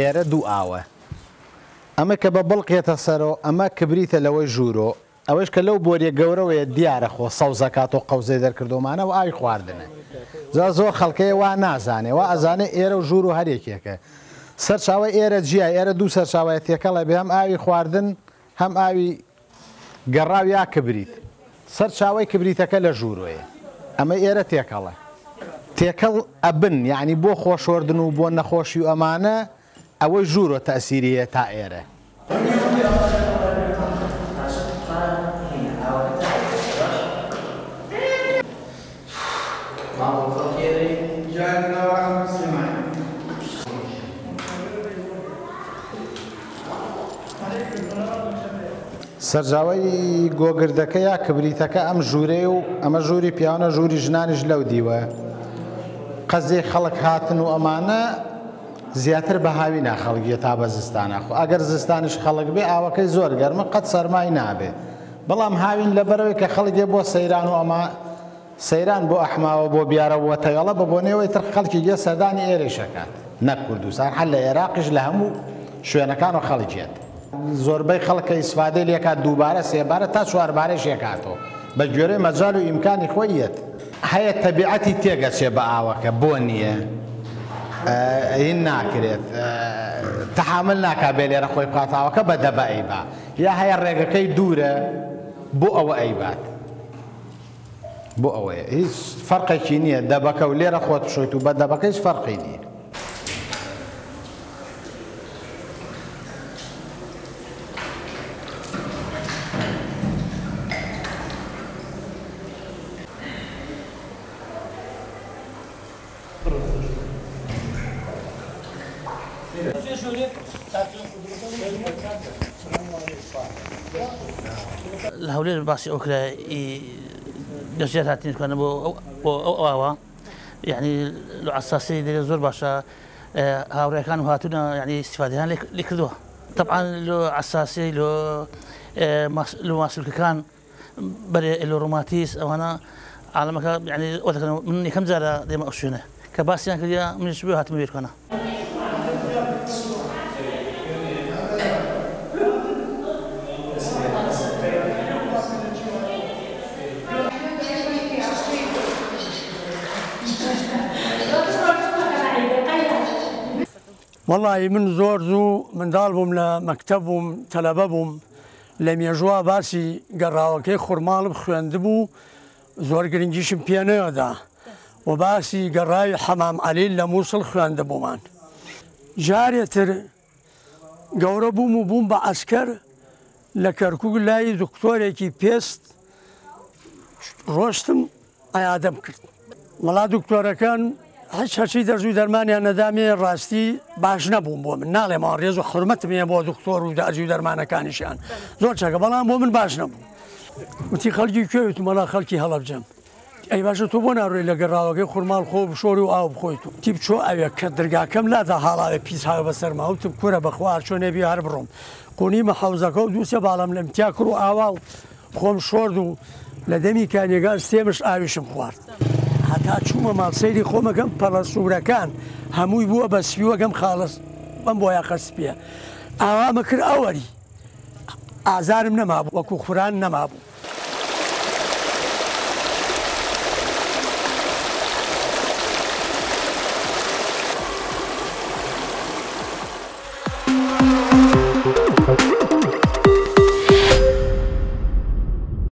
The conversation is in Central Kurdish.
ئێرە دوو ئاوە ئەمە کە بە بڵقێتە سەرۆ ئەمە کبریتە لەوەی ژوورۆ ئەوەش کە لەو بۆریە گەورەوەیە دیارە خۆ سەوزەکات و قەوزەی دەرکردومانە و ئاوی خواردنە زۆر خەڵکەیە وا نازانێ وا ئەزانێ ئێرە و ژوور و هەرێکێکە سەرچاوی ئێرە جیای ئێرە دوو سەرچاوایە تێکەڵە بێ هەم ئاوی خواردن هەم ئاوی گەڕاو یا کبریت سەرچاوی کبریتەکە لە ژوورۆیە ئەمە ئێرە تێکەڵە تێکەڵ ئەبن یعنی بۆ خۆشوەردن و بۆ نەخۆشی و ئەمانە ئەوەی ژوورۆ تەسیریە تا ئێرە سەرجاوی گۆگردەکە یا کبریتەکە ئەم ژوورێ و ئەمە ژووری پیاوانە ژووری ژنانیش لەو دیوە قەزێ خەڵک هاتن و ئەمانە زیاتر بە هاوی ناخەڵگیە تا بە زستانە خۆ ئەگەر زستانیش خەڵک بێ ئاوەکەی زۆر گەرمە قەت سەرمای نابێ بەڵام هاوین لەبەرەوەی کە خەڵکێ بۆ سەیران و ئەمە سەیران بۆ ئەحماوە بۆ بیارەوە تەیەڵە بە بۆنێەوەی تر خەڵکی گێ سەردانی ئێرەشەکات نەک کوردستان هەر لە عێراقیش لە هەموو شوێنەکان و خەڵکیێت زۆربەی خەڵکە ئیسفادەی لێکات دووبارە سێبارە تا چواربارەش یەکاتەوە بە گوێرەی مەجال و ئیمکانی خۆیەت هەیە تەبیعەتی تێگەچێ بە ئاوەکە بۆ نییە هین ناکرێت تەحامل ناکا بێ لێرە خۆی بقاتاوەکە بە دەبە ئەیبا یا هەیە ڕێگەکەی دوورە بۆ ئەوە ئەیبات بۆ ئەوەیە هیچ فەرقێکی نییە دەبەکە و لێرە خۆت بشۆیت و بە دەبەکە هیچ فەرقی نییە الهولير باسي أوكلا جزيرة هاتين كنا بو أوا يعني لو عساسي دي زور باشا هاوري كانوا هاتونا يعني استفادة لكردوها طبعا لو عساسي لو ماسل كان بري لو روماتيس أو أنا على مكان يعني من كم زارة دي ما أشونه كباسي يعني كذا من شبيه هاتم بيركنا والله من زور زو من دالبم لمكتبهم تلببهم لم يجوا باسي قراوكي خرمال بخوندبو زور قرنجيشم بيانو دا وباسي قراي حمام علي لموصل خوندبو مان جاريتر قوربو مبوم بعسكر لكركوك لاي دكتوري كي بيست روشتم ايادم كرت والله دكتورة كان هەرچی دەرزوو دەرمانیان نەدامێ ڕاستی باش نەبووم بۆ من ناڵێمەوە ڕێز و حورمەتمێ بۆ دکتۆر و دەرزوو دەرمانەکانیشیان زۆر چاکە بەڵام بۆ من باش نەبوو وتی خەڵکی کوێوت مەڵا خەڵکی هەڵەبجەم ئەی باشە تۆ بۆ ناڕۆی لە گەڕاوەکەی خورماڵ خۆ بشۆری و ئاو بخۆیت و تی بچۆ ئەوێ کە دەرگاکەم لادا هاڵاوێ پیس هاوە بەسەرما وتم کورە بەخوار چۆنێ بێ هەر بڕۆم قونیمە حەوزەکە و دووسێ باڵام لە امتیا کرد و ئاوا و خۆم شۆرد و لە دەمی کانیێگان سێمش ئاویشم خوارد هەتا چوومە ماڵسەیری خۆمەکەم پەڵە سوورەکان هەمووی بووە بە سپیوەکەم خاڵس بەم بۆ یاقە سپیە ئاوامە کرد ئەوەری ئازارم نەمابوو وەکو خوران نەمابوو